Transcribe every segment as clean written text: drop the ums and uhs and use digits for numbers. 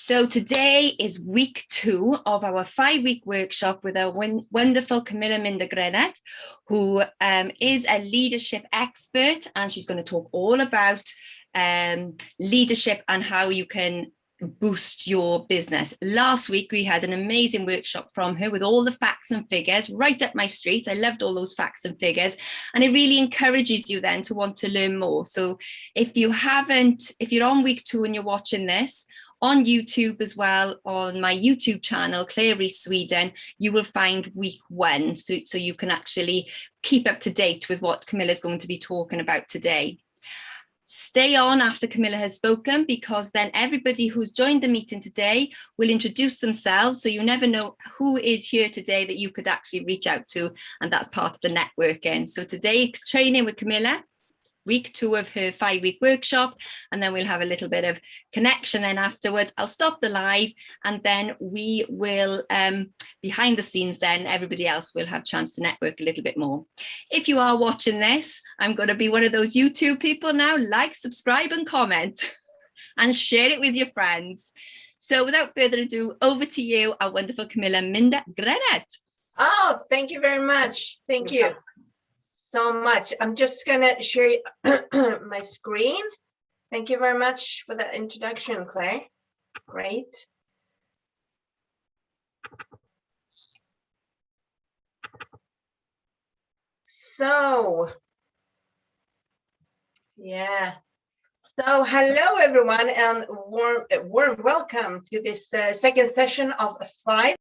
So today is week 2 of our 5-week workshop with our wonderful Camilla Minda Grenart, who is a leadership expert, and she's going to talk all about leadership and how you can boost your business. Last week we had an amazing workshop from her with all the facts and figures right up my street. I loved all those facts and figures, and it really encourages you then to want to learn more. So if you're on week 2 and you're watching this on YouTube as well, on my YouTube channel, Rees Sweden, you will find week 1, so you can actually keep up to date with what Camilla is going to be talking about today. Stay on after Camilla has spoken, because then everybody who's joined the meeting today will introduce themselves, so you never know who is here today that you could actually reach out to, and that's part of the networking. So today, training with Camilla, week 2 of her 5-week workshop, and then we'll have a little bit of connection. Then afterwards I'll stop the live, and then we will behind the scenes, then everybody else will have a chance to network a little bit more. If you are watching this, I'm going to be one of those YouTube people now: like, subscribe and comment and share it with your friends. So without further ado, over to you, our wonderful Camilla Minda Grenart. Oh, thank you very much. Thank you so much. I'm just gonna share my screen. Thank you very much for that introduction, Claire. Great. So, yeah. So, hello everyone, and warm welcome to this second session of 5.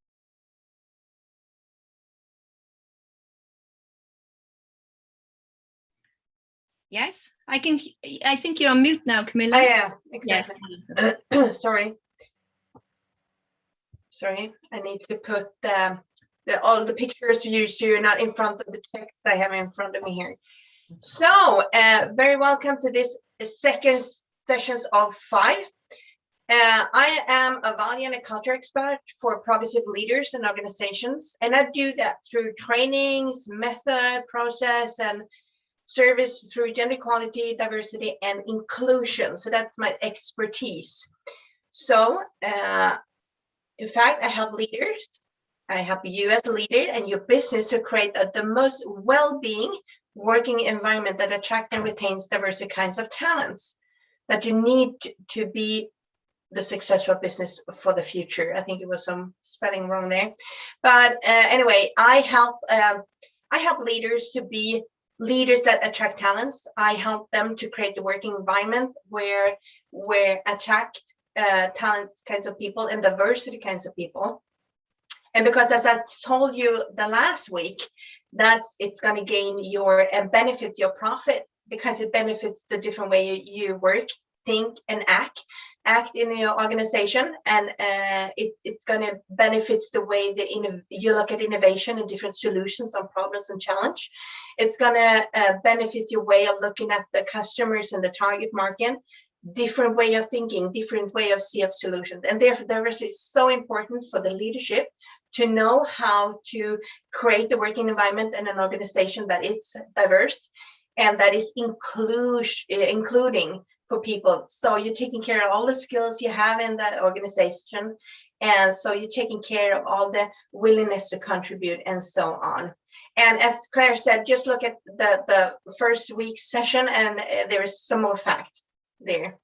Yes, I think you're on mute now, Camilla. Yeah, exactly. Yes. Sorry, I need to put all the pictures so you're not in front of the text I have in front of me here. So very welcome to this second sessions of 5. I am a value and a culture expert for progressive leaders and organizations, and I do that through trainings, method, process, and service through gender equality, diversity, and inclusion. So that's my expertise. So in fact, I help leaders. I help you as a leader and your business to create the most well-being working environment that attracts and retains diverse kinds of talents that you need to be the successful business for the future. I think it was some spelling wrong there. But anyway, I help leaders to be leaders that attract talents. I help them to create the working environment where attract talent kinds of people and diversity kinds of people. And because, as I told you the last week, it's going to gain and benefit your profit, because it benefits the different way you work, think, and act in your organization, and it's going to benefit the way that you look at innovation and different solutions on problems and challenge. It's going to benefit your way of looking at the customers and the target market, different way of thinking, different way of seeing solutions. And therefore, diversity is so important for the leadership to know how to create the working environment and an organization that is diverse and that is including for people. So you're taking care of all the skills you have in that organization, and so you're taking care of all the willingness to contribute and so on. And as Claire said, just look at the first week session, and there is some more facts there.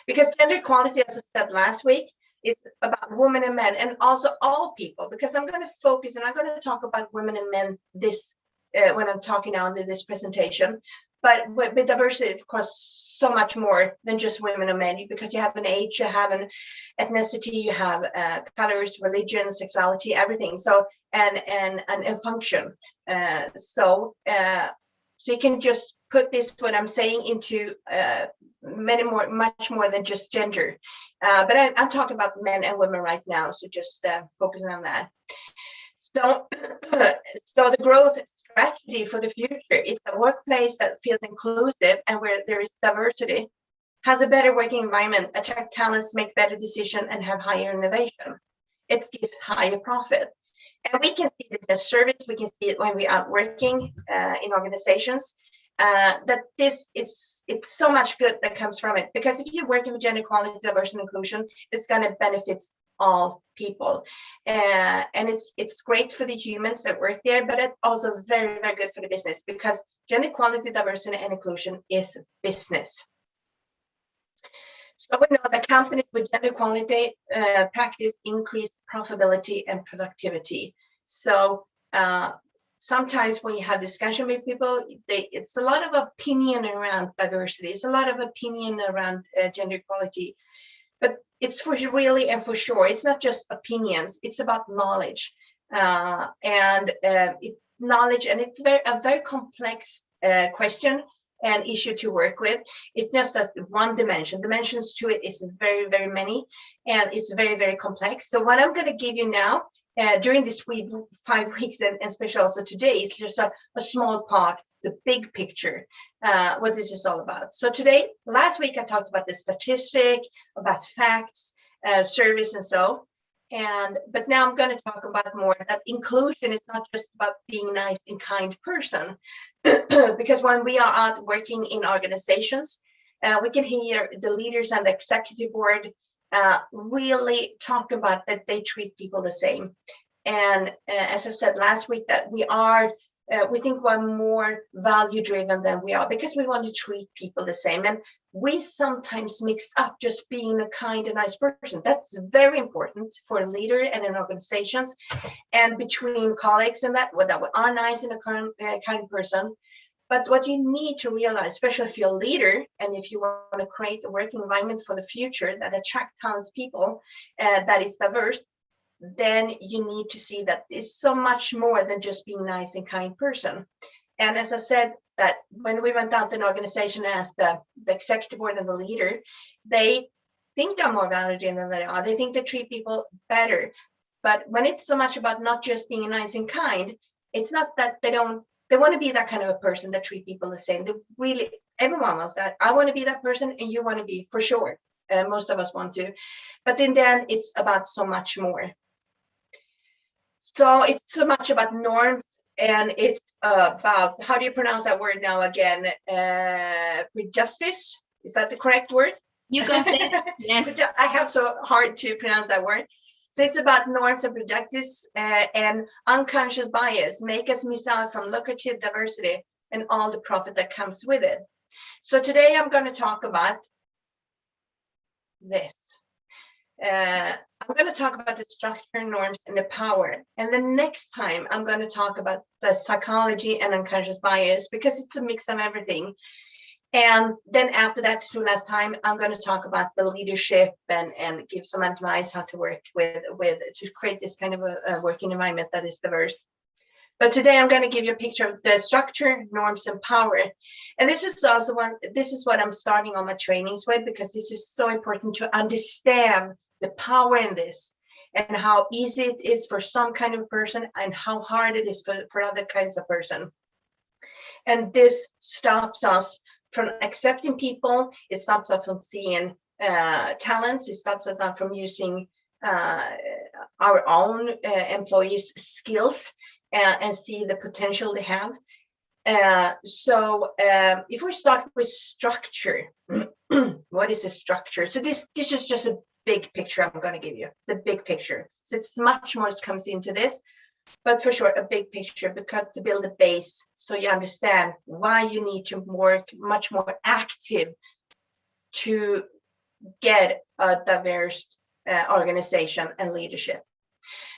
Because gender equality, as I said last week, is about women and men, and also all people, because I'm going to focus and I'm going to talk about women and men this when I'm talking now in this presentation. But with diversity, of course, so much more than just women and men, because you have an age, you have an ethnicity, you have colors, religion, sexuality, everything. So and function. So you can just put this, what I'm saying, into much more than just gender. But I'm talking about men and women right now, so just focusing on that. So the growth strategy for the future, it's a workplace that feels inclusive and where there is diversity, has a better working environment, attract talents, make better decisions, and have higher innovation. It gives higher profit. And we can see this as service. We can see it when we are working in organizations. that it's so much good that comes from it. Because if you're working with gender equality, diversity, and inclusion, it's going to benefit all people, and it's great for the humans that work there, but it's also very, very good for the business, because gender equality, diversity, and inclusion is business. So we know that companies with gender equality practice increased profitability and productivity. So sometimes when you have discussion with people, it's a lot of opinion around diversity. It's a lot of opinion around gender equality, but it's for really and for sure. It's not just opinions. It's about knowledge, knowledge, and it's a very complex question and issue to work with. It's just that one dimension. Dimensions to it is very, very many, and it's very, very complex. So what I'm going to give you now during this 5 weeks, and especially also today, is just a small part, the big picture, what this is all about. So today, last week, I talked about the statistic, about facts, service, and so. But now I'm going to talk about more that inclusion is not just about being a nice and kind person, because when we are out working in organizations, we can hear the leaders and the executive board really talk about that they treat people the same. And as I said last week, that we think we're more value driven than we are, because we want to treat people the same. And we sometimes mix up just being a kind and nice person. That's very important for a leader and in organizations, and between colleagues, and that we are nice and a kind person. But what you need to realize, especially if you're a leader and if you want to create a working environment for the future that attracts talented people, that is diverse, then you need to see that it's so much more than just being a nice and kind person. And as I said, that when we went out to an organization as the executive board and the leader, they think they're more valuable than they are. They think they treat people better. But when it's so much about not just being nice and kind, it's not that they want to be that kind of a person that treat people the same. They really, everyone wants that. I want to be that person, and you want to be, for sure. Most of us want to. But then it's about so much more. So it's so much about norms, and it's about, how do you pronounce that word now again? Prejudice? Is that the correct word? You got it. Yes. I have so hard to pronounce that word. So it's about norms and prejudice and unconscious bias make us miss out from lucrative diversity and all the profit that comes with it. So today I'm going to talk about this. I'm going to talk about the structure, norms, and the power. And the next time I'm going to talk about the psychology and unconscious bias, because it's a mix of everything. And then after that, through last time, I'm going to talk about the leadership and give some advice how to work with to create this kind of a working environment that is diverse. But today I'm going to give you a picture of the structure, norms, and power. And this is also this is what I'm starting on my trainings with, because this is so important to understand the power in this, and how easy it is for some kind of person and how hard it is for other kinds of person. And this stops us from accepting people. It stops us from seeing talents. It stops us from using our own employees' skills and see the potential they have. So if we start with structure, what is a structure? So this is just a big picture I'm going to give you, the big picture. So it's much more that comes into this, but for sure, a big picture, because to build a base so you understand why you need to work much more active to get a diverse organization and leadership.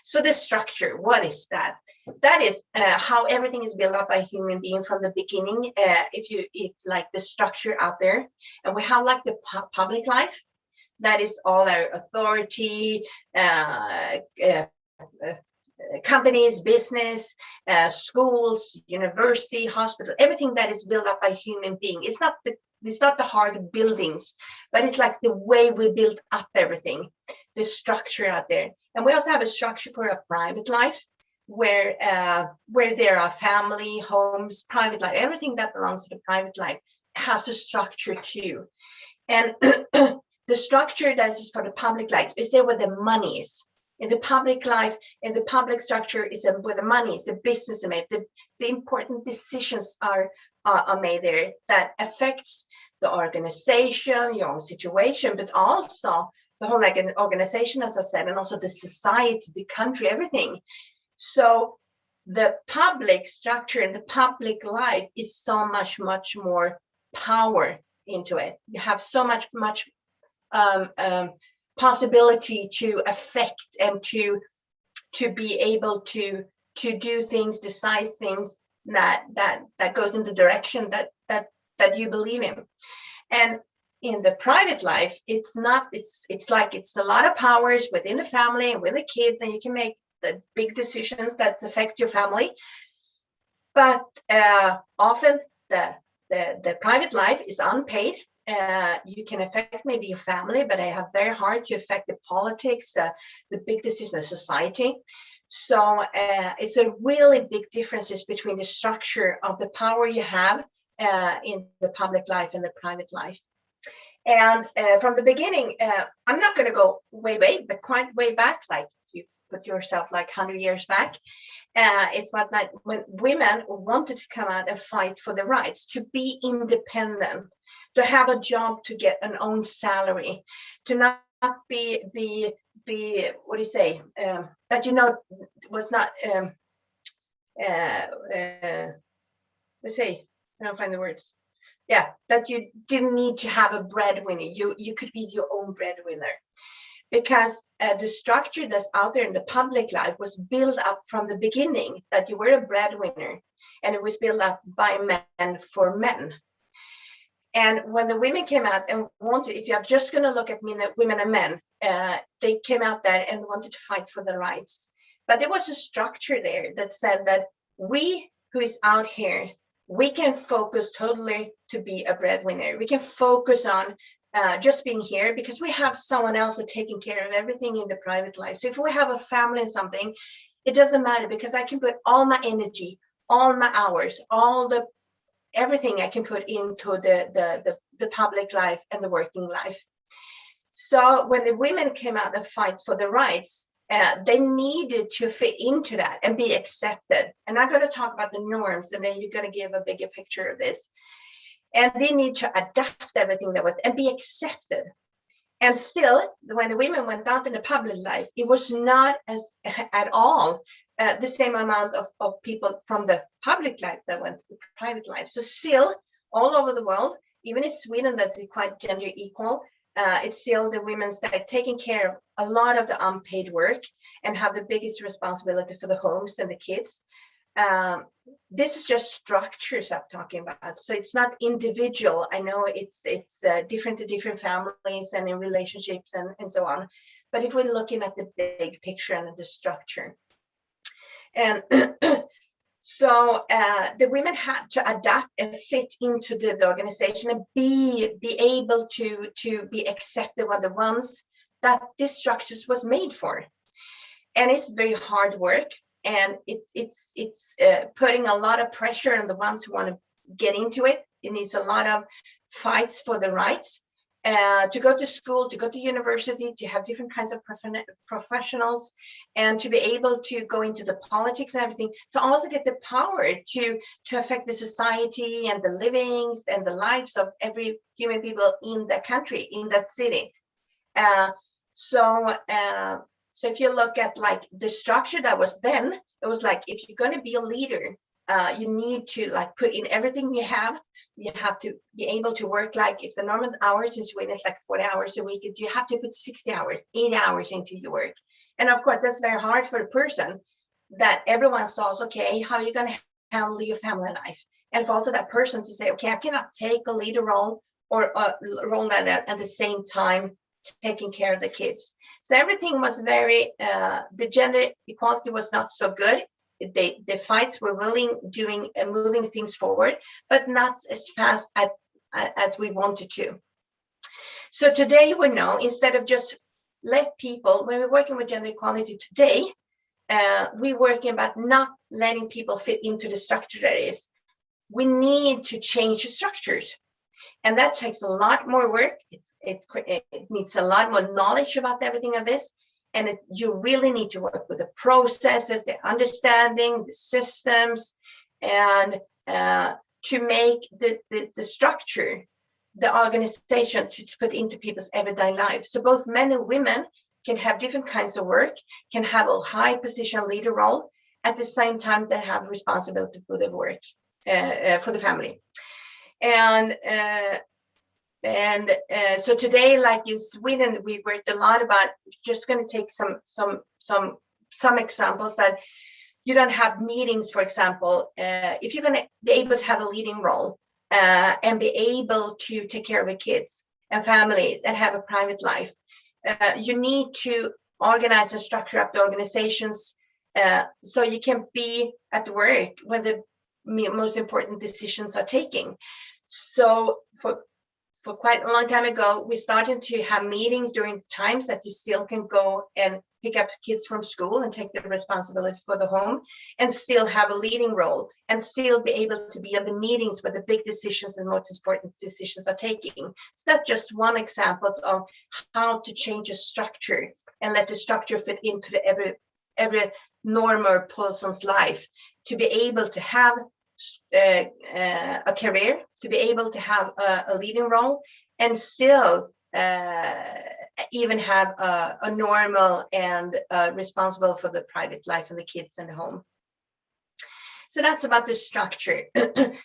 So the structure, what is that? That is how everything is built up by a human being from the beginning. If like the structure out there, and we have like the public life, that is all our authority, companies, business, schools, university, hospital, everything that is built up by a human being. It's not the hard buildings, but it's like the way we build up everything, the structure out there. And we also have a structure for a private life, where there are family, homes, private life, everything that belongs to the private life has a structure too. And the structure that is for the public life is there where the money is. In the public life, in the public structure is where the money is, the business is made, the important decisions are made there that affects the organization, your own situation, but also the whole like an organization, as I said, and also the society, the country, everything. So the public structure and the public life is so much more power into it. You have so much possibility to affect and to be able to do things, decide things that goes in the direction that you believe in. And in the private life, it's not, it's like it's a lot of powers within the family and with the kids, and you can make the big decisions that affect your family. But often the private life is unpaid. You can affect maybe your family, but they have very hard to affect the politics, the big decisions of society. So it's a really big differences between the structure of the power you have in the public life and the private life. And from the beginning, I'm not going to go way, but quite way back, like you put yourself like 100 years back. It's what like when women wanted to come out and fight for the rights, to be independent, to have a job, to get an own salary, to not be what do you say, that was not let's say, I don't find the words. Yeah, that you didn't need to have a breadwinner. You could be your own breadwinner, because the structure that's out there in the public life was built up from the beginning that you were a breadwinner, and it was built up by men for men. And when the women came out and wanted, if you're just going to look at women and men, they came out there and wanted to fight for their rights. But there was a structure there that said that we who is out here, we can focus totally to be a breadwinner. We can focus on just being here because we have someone else that's taking care of everything in the private life. So if we have a family and something, it doesn't matter because I can put all my energy, all my hours, everything I can put into the public life and the working life. So when the women came out and fight for the rights, they needed to fit into that and be accepted. And I'm going to talk about the norms, and then you're going to give a bigger picture of this. And they need to adapt everything that was and be accepted. And still, when the women went out in the public life, it was not at all the same amount of people from the public life that went to the private life. So still, all over the world, even in Sweden, that's quite gender equal, it's still the women that are taking care of a lot of the unpaid work and have the biggest responsibility for the homes and the kids. This is just structures I'm talking about. So it's not individual. I know it's different to different families and in relationships and so on. But if we're looking at the big picture and the structure. And so the women had to adapt and fit into the organization and be able to be accepted by the ones that this structures was made for. And it's very hard work, and it's putting a lot of pressure on the ones who want to get into it. It needs a lot of fights for the rights. To go to school, to go to university, to have different kinds of professionals, and to be able to go into the politics and everything, to also get the power to affect the society and the livings and the lives of every human people in the country, in that city. So if you look at like the structure that was then, it was like, if you're going to be a leader, you need to like put in everything you have. You have to be able to work, like if the normal hours in Sweden is like 40 hours a week, you have to put 60 hours, 80 hours into your work. And of course, that's very hard for a person that everyone saws, okay, how are you going to handle your family life? And for also that person to say, okay, I cannot take a leader role or a role like that at the same time taking care of the kids. So everything was very, the gender equality was not so good. The fights were moving things forward, but not as fast as we wanted to. So today we know, instead of just let people, when we're working with gender equality today, we're working about not letting people fit into the structure that is. We need to change the structures. And that takes a lot more work. It needs a lot more knowledge about everything of this. And you really need to work with the processes, the understanding, the systems, and to make the structure, the organization to put into people's everyday lives. So both men and women can have different kinds of work, can have a high position leader role. At the same time, they have responsibility for the work, for the family. And so today, like in Sweden, we worked a lot about, just going to take some examples that you don't have meetings, for example. If you're going to be able to have a leading role and be able to take care of your kids and families and have a private life, you need to organize and structure up the organizations so you can be at work when the most important decisions are taken. So for quite a long time ago, we started to have meetings during the times that you still can go and pick up kids from school and take the responsibilities for the home and still have a leading role and still be able to be at the meetings where the big decisions and most important decisions are taking. So that's just one example of how to change a structure and let the structure fit into every normal person's life to be able to have a career, to be able to have a leading role and still even have a normal and responsible for the private life and the kids and the home. So that's about the structure.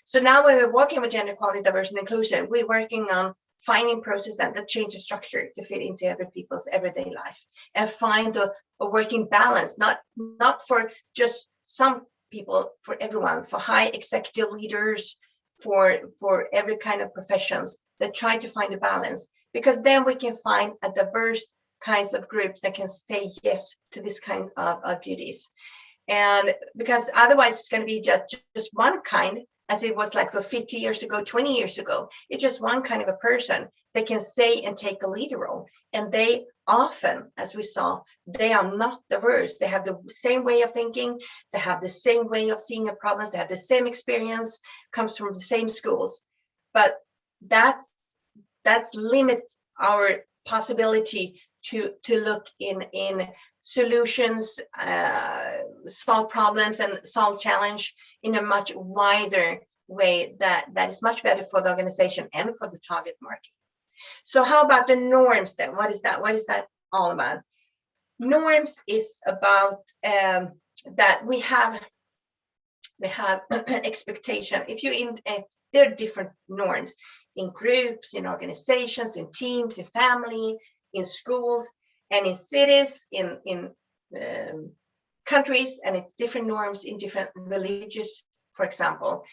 So now when we're working with gender equality, diversity, and inclusion, we're working on finding processes that change the structure to fit into every people's everyday life and find a working balance, not for just some people, for everyone, for high executive leaders, for every kind of professions, that try to find a balance, because then we can find a diverse kinds of groups that can say yes to this kind of duties. And because otherwise it's going to be just one kind, as it was like for 50 years ago, 20 years ago. It's just one kind of a person that can say and take a leader role. And they often, as we saw, they are not diverse. They have the same way of thinking. They have the same way of seeing a problem. They have the same experience, comes from the same schools. But that's limit our possibility to look in solutions, solve problems and solve challenge in a much wider way that is much better for the organization and for the target market. So how about the norms then? What is that? What is that all about? Norms is about that we have expectation. If you there are different norms in groups, in organizations, in teams, in family, in schools, and in cities, in countries, and it's different norms in different religious, for example.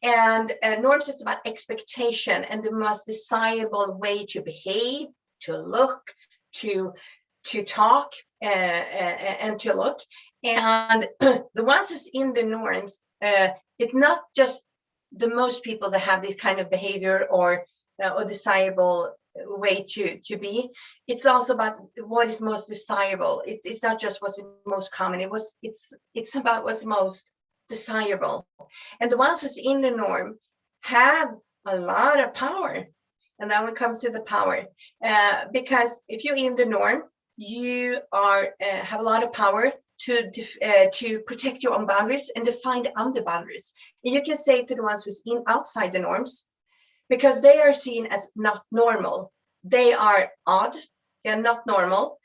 And norms is about expectation and the most desirable way to behave, to look, to talk, and to look. And the ones who's in the norms, it's not just the most people that have this kind of behavior or desirable way to be. It's also about what is most desirable. It's not just what's most common. It's about what's most desirable. And the ones who's in the norm have a lot of power. And now it comes to the power, because if you're in the norm, you have a lot of power to protect your own boundaries and define the under boundaries. And you can say to the ones who's outside the norms, because they are seen as not normal. They are odd, they're not normal,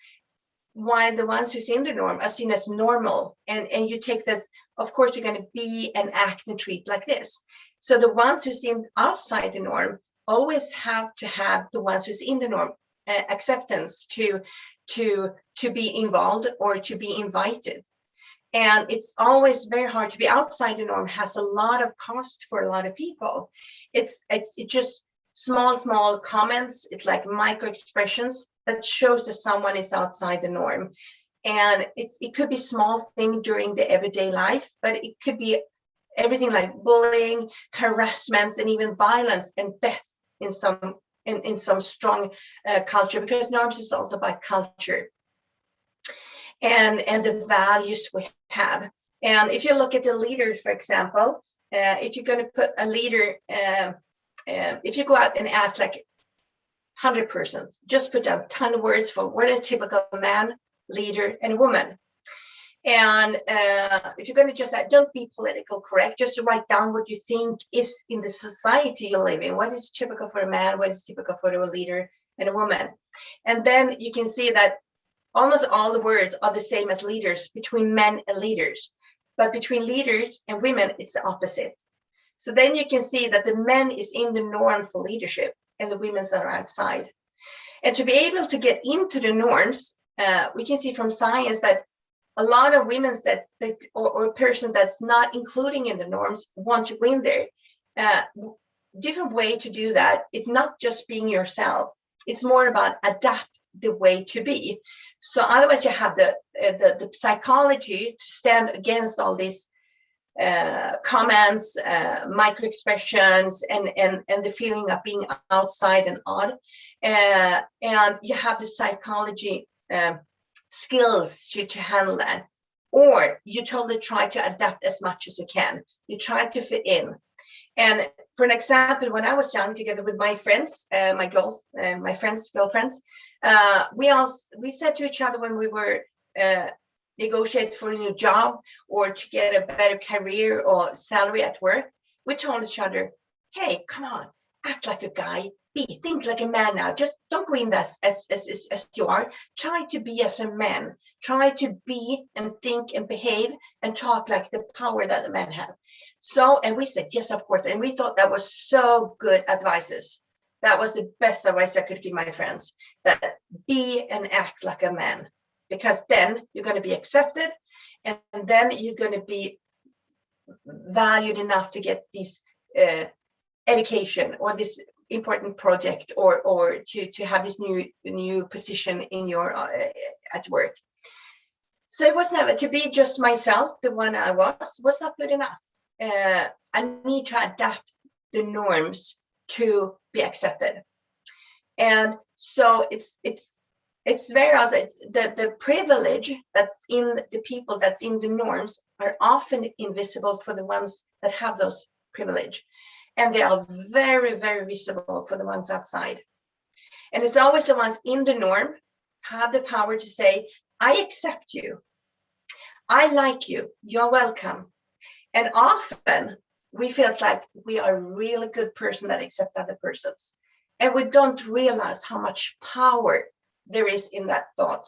while the ones who's in the norm are seen as normal. And you take that, of course, you're going to be and act and treat like this. So the ones who's outside the norm always have to have the ones who's in the norm acceptance to be involved or to be invited. And it's always very hard to be outside the norm, has a lot of cost for a lot of people. It's just small comments. It's like micro expressions that shows that someone is outside the norm. And it could be small thing during the everyday life, but it could be everything like bullying, harassment, and even violence and death in some strong culture, because norms is also about culture and the values we have. And if you look at the leaders, for example, if you're going to put a leader, if you go out and ask like 100 persons, just put down 10 words for what a typical man leader, and a woman. And if you're going to just don't be political correct, just to write down what you think is in the society you live in. What is typical for a man? What is typical for a leader and a woman? And then you can see that almost all the words are the same as leaders between men and leaders. But between leaders and women, it's the opposite. So then you can see that the men is in the norm for leadership and the women's are outside. And to be able to get into the norms, we can see from science that a lot of women or a person that's not including in the norms want to go in there. Different way to do that. It's not just being yourself. It's more about adapt the way to be. So otherwise you have the psychology to stand against all these comments, micro expressions, and the feeling of being outside and odd. And you have the psychology skills to handle that. Or you totally try to adapt as much as you can. You try to fit in. And for an example, when I was young, together with my friends, my friends' girlfriends, we said to each other when we were negotiating for a new job or to get a better career or salary at work, we told each other, hey, come on, act like a guy, think like a man now. Just don't go in as you are. Try to be as a man. Try to be and think and behave and talk like the power that the men have. So, and we said, yes, of course. And we thought that was so good advices. That was the best advice I could give my friends, that be and act like a man, because then you're going to be accepted and then you're going to be valued enough to get this education or this important project or to have this new position in your at work. So it was never to be just myself, the one I was not good enough. I need to adapt the norms to be accepted. And so it's very also the privilege that's in the people that's in the norms are often invisible for the ones that have those privilege. And they are very, very visible for the ones outside. And it's always the ones in the norm have the power to say, I accept you. I like you. You're welcome. And often we feel like we are a really good person that accepts other persons. And we don't realize how much power there is in that thought,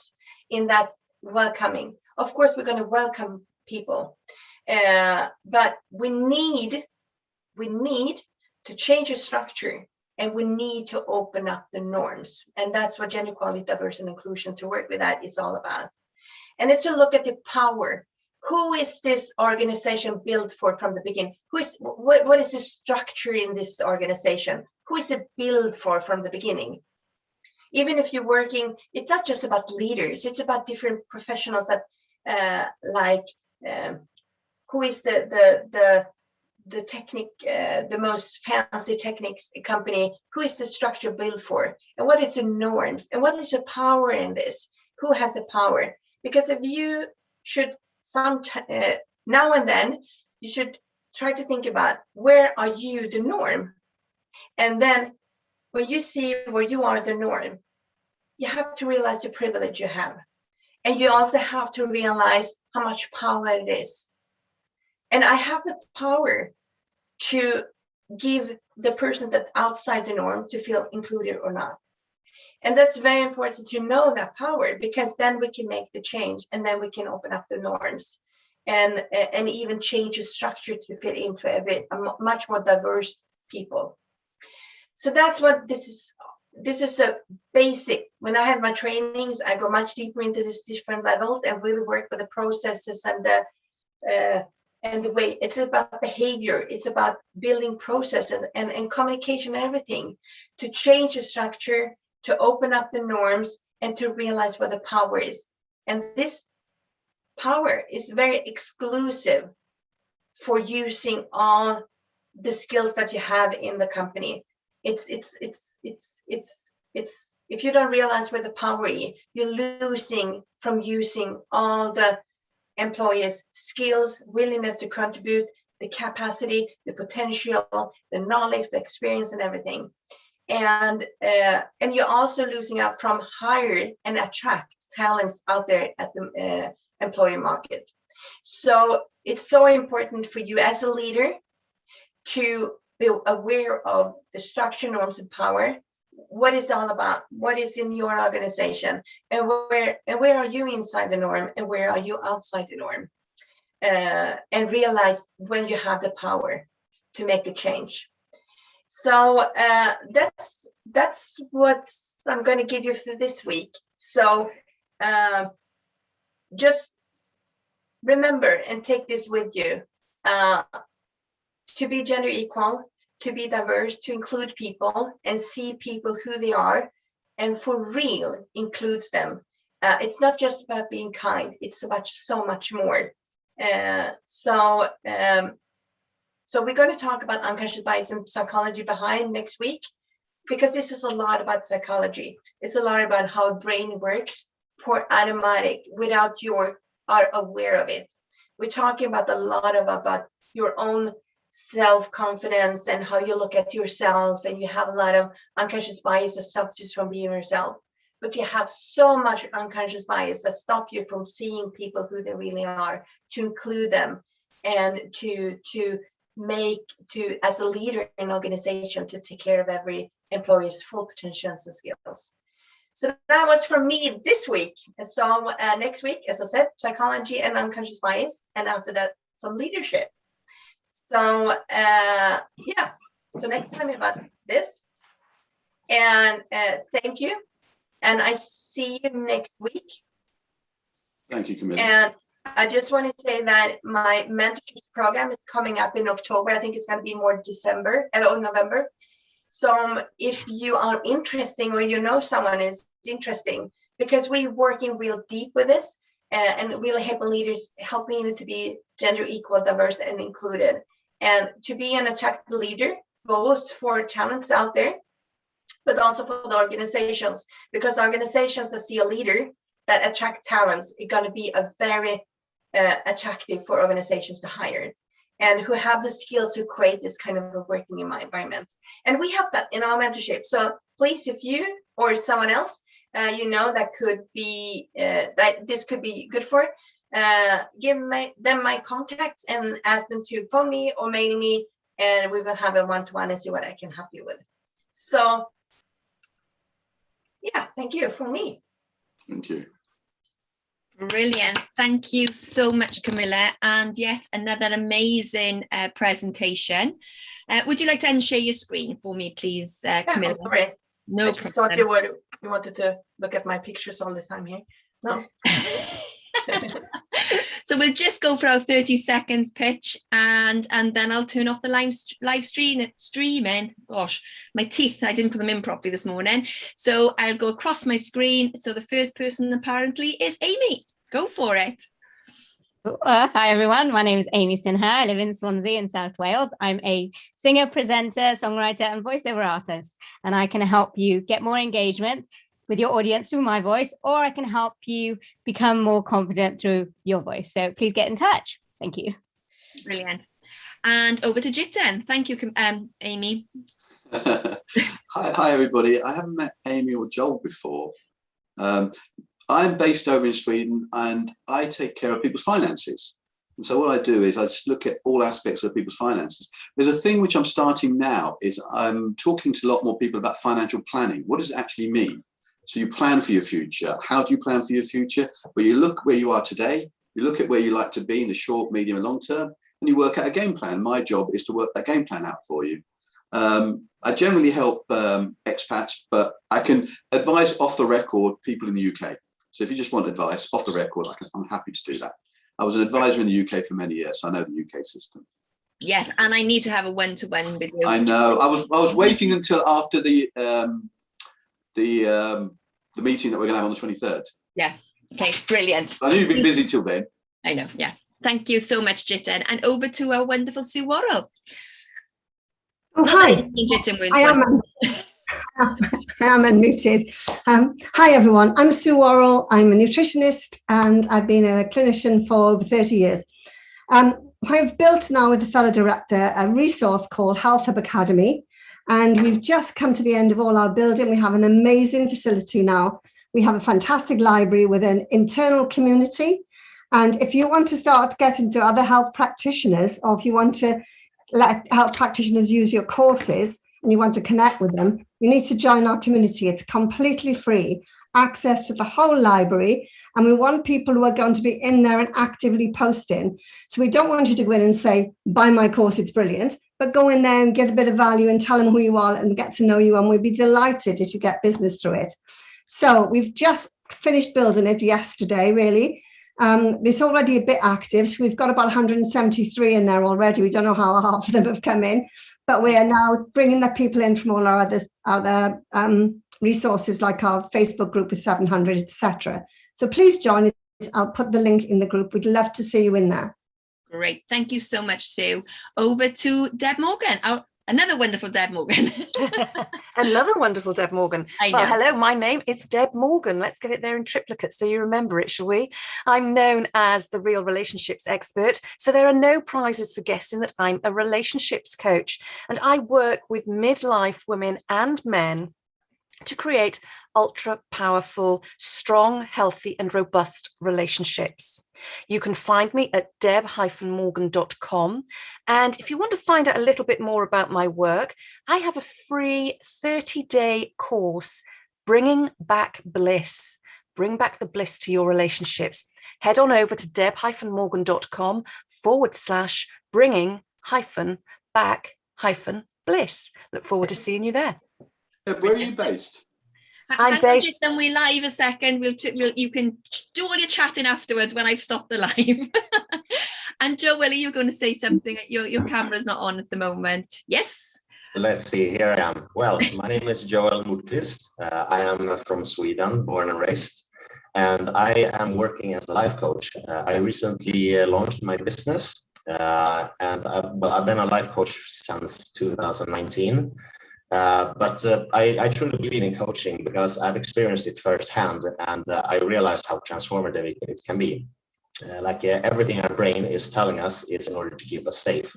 in that welcoming. Of course, we're going to welcome people. But we need to change the structure, and we need to open up the norms. And that's what gender equality, diversity, and inclusion to work with that is all about. And it's to look at the power. Who is this organization built for from the beginning? What is the structure in this organization? Who is it built for from the beginning? Even if you're working, it's not just about leaders, it's about different professionals that who is the technique, the most fancy techniques company, who is the structure built for, and what is the norms, and what is the power in this? Who has the power? Because if you should now and then, you should try to think about where are you the norm, and then when you see where you are the norm, you have to realize the privilege you have, and you also have to realize how much power it is. And I have the power to give the person that's outside the norm to feel included or not. And that's very important to know that power, because then we can make the change, and then we can open up the norms and even change the structure to fit into a much more diverse people. So that's what this is. This is a basic. When I have my trainings, I go much deeper into these different levels and really work with the processes and the way. It's about behavior. It's about building process and communication and everything to change the structure, to open up the norms, and to realize what the power is. And this power is very exclusive for using all the skills that you have in the company. It's if you don't realize where the power is, you're losing from using all the employees' skills, willingness to contribute, the capacity, the potential, the knowledge, the experience, and everything. And you're also losing out from hire and attract talents out there at the employer market. So it's so important for you as a leader to be aware of the structure, norms, and power, what it's all about, what is in your organization, and where are you inside the norm and where are you outside the norm, and realize when you have the power to make a change. So that's what I'm going to give you for this week. So just remember and take this with you, to be gender equal, to be diverse, to include people and see people who they are, and for real includes them. It's not just about being kind, it's about so much more. So we're going to talk about unconscious bias and psychology behind next week, because this is a lot about psychology. It's a lot about how the brain works for automatic without you are aware of it. We're talking about a lot about your own self-confidence and how you look at yourself, and you have a lot of unconscious bias that stops you from being yourself, but you have so much unconscious bias that stop you from seeing people who they really are, to include them, and to as a leader in an organization, to take care of every employee's full potentials and skills. So that was for me this week. And so next week, as I said, psychology and unconscious bias, and after that, some leadership. So yeah, so next time about this, and thank you, and I see you next week. Thank you, Camilla. And I just want to say that my mentorship program is coming up in October. I think it's going to be more December or November. So if you are interested, or you know someone is interesting, because we're working real deep with this, and really helping leaders, helping to be gender equal, diverse, and included, and to be an attractive leader, both for talents out there, but also for the organizations, because organizations that see a leader that attract talents are going to be a very attractive for organizations to hire, and who have the skills to create this kind of a working environment. And we have that in our mentorship. So please, if you or someone else you know that could be that this could be good for, give them my contacts and ask them to phone me or mail me, and we will have a one-to-one and see what I can help you with. So yeah, thank you for me. Thank you. Brilliant. Thank you so much, Camilla, and yet another amazing presentation. Would you like to share your screen for me, please, Camilla? Yeah, sorry. No I just problem. thought you wanted to look at my pictures all the time here. No. So we'll just go for our 30 seconds pitch, and then I'll turn off the live streaming. Gosh, my teeth, I didn't put them in properly this morning. So I'll go across my screen. So the first person apparently is Amy. Go for it. Hi everyone, my name is Amy Sinha. I live in Swansea in South Wales. I'm a singer, presenter, songwriter and voiceover artist, and I can help you get more engagement with your audience through my voice, or I can help you become more confident through your voice. So please get in touch. Thank you. Brilliant. And over to Jiten. Thank you, Amy. Hi everybody. I haven't met Amy or Joel before. I'm based over in Sweden, and I take care of people's finances. And so what I do is I just look at all aspects of people's finances. There's a thing which I'm starting now, is I'm talking to a lot more people about financial planning. What does it actually mean? So you plan for your future. How do you plan for your future? Well, you look where you are today, you look at where you like to be in the short, medium and long term, and you work out a game plan. My job is to work that game plan out for you. I generally help expats, but I can advise off the record people in the UK. So if you just want advice off the record, I'm happy to do that. I was an advisor in the UK for many years, so I know the UK system. Yes, and I need to have a one-to-one with you. I know. I was waiting until after the meeting that we're going to have on the 23rd. Yeah. Okay. Brilliant. I knew you'd been busy till then. I know. Yeah. Thank you so much, Jiten. And over to our wonderful Sue Worrell. Oh, hi. I am unmuted. Hi, everyone. I'm Sue Worrell. I'm a nutritionist, and I've been a clinician for over 30 years. I've built now with a fellow director a resource called Health Hub Academy, And we've just come to the end of all our building. We have an amazing facility now. We have a fantastic library with an internal community. And if you want to start getting to other health practitioners, or if you want to let health practitioners use your courses and you want to connect with them, you need to join our community. It's completely free, access to the whole library. And we want people who are going to be in there and actively posting. So we don't want you to go in and say, buy my course, it's brilliant, but go in there and get a bit of value and tell them who you are and get to know you. And we'd be delighted if you get business through it. So we've just finished building it yesterday, really. It's already a bit active. So we've got about 173 in there already. We don't know how half of them have come in, but we are now bringing the people in from all our other resources, like our Facebook group with 700, etc. So please join us. I'll put the link in the group. We'd love to see you in there. Great. Thank you so much, Sue. Over to Deb Morgan. Another wonderful Deb Morgan. Another wonderful Deb Morgan. I know. Well, hello, my name is Deb Morgan. Let's get it there in triplicate so you remember it, shall we? I'm known as the Real Relationships Expert. So there are no prizes for guessing that I'm a relationships coach. And I work with midlife women and men to create ultra powerful, strong, healthy and robust relationships. You can find me at deb-morgan.com. And if you want to find out a little bit more about my work, I have a free 30-day course, Bringing Back Bliss. Bring back the bliss to your relationships. Head on over to deb-morgan.com/bringing-back-bliss. Look forward to seeing you there. Where are you based? I'm based. Then we live a second. You can do all your chatting afterwards when I've stopped the live. And Joel, are you going to say something? Your camera's not on at the moment. Yes. Let's see. Here I am. Well, my name is Joel Mordqvist. I am from Sweden, born and raised, and I am working as a life coach. I recently launched my business, and I've been a life coach since 2019. But I truly believe in coaching because I've experienced it firsthand, and I realized how transformative it can be. Everything our brain is telling us is in order to keep us safe,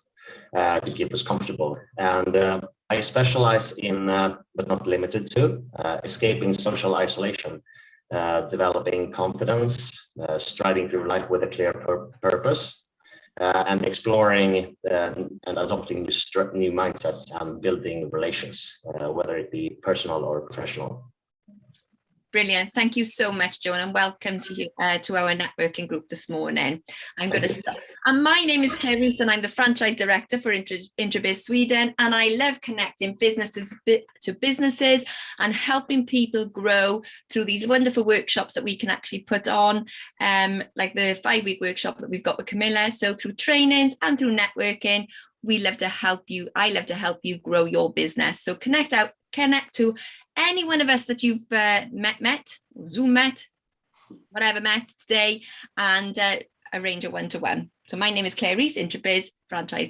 to keep us comfortable. And I specialize in, but not limited to, escaping social isolation, developing confidence, striding through life with a clear purpose, and exploring and adopting new mindsets and building relations, whether it be personal or professional. Brilliant. Thank you so much, Joan, and welcome to you to our networking group this morning. I'm going to start. And my name is Camilla Minda, and I'm the franchise director for Interbiz Sweden. And I love connecting businesses to businesses and helping people grow through these wonderful workshops that we can actually put on, like the 5-week workshop that we've got with Camilla. So through trainings and through networking, we love to help you. I love to help you grow your business. So connect to any one of us that you've met, Zoom met, whatever met today, and arrange a one-to-one. So my name is Claire Rees, Interbiz franchise director.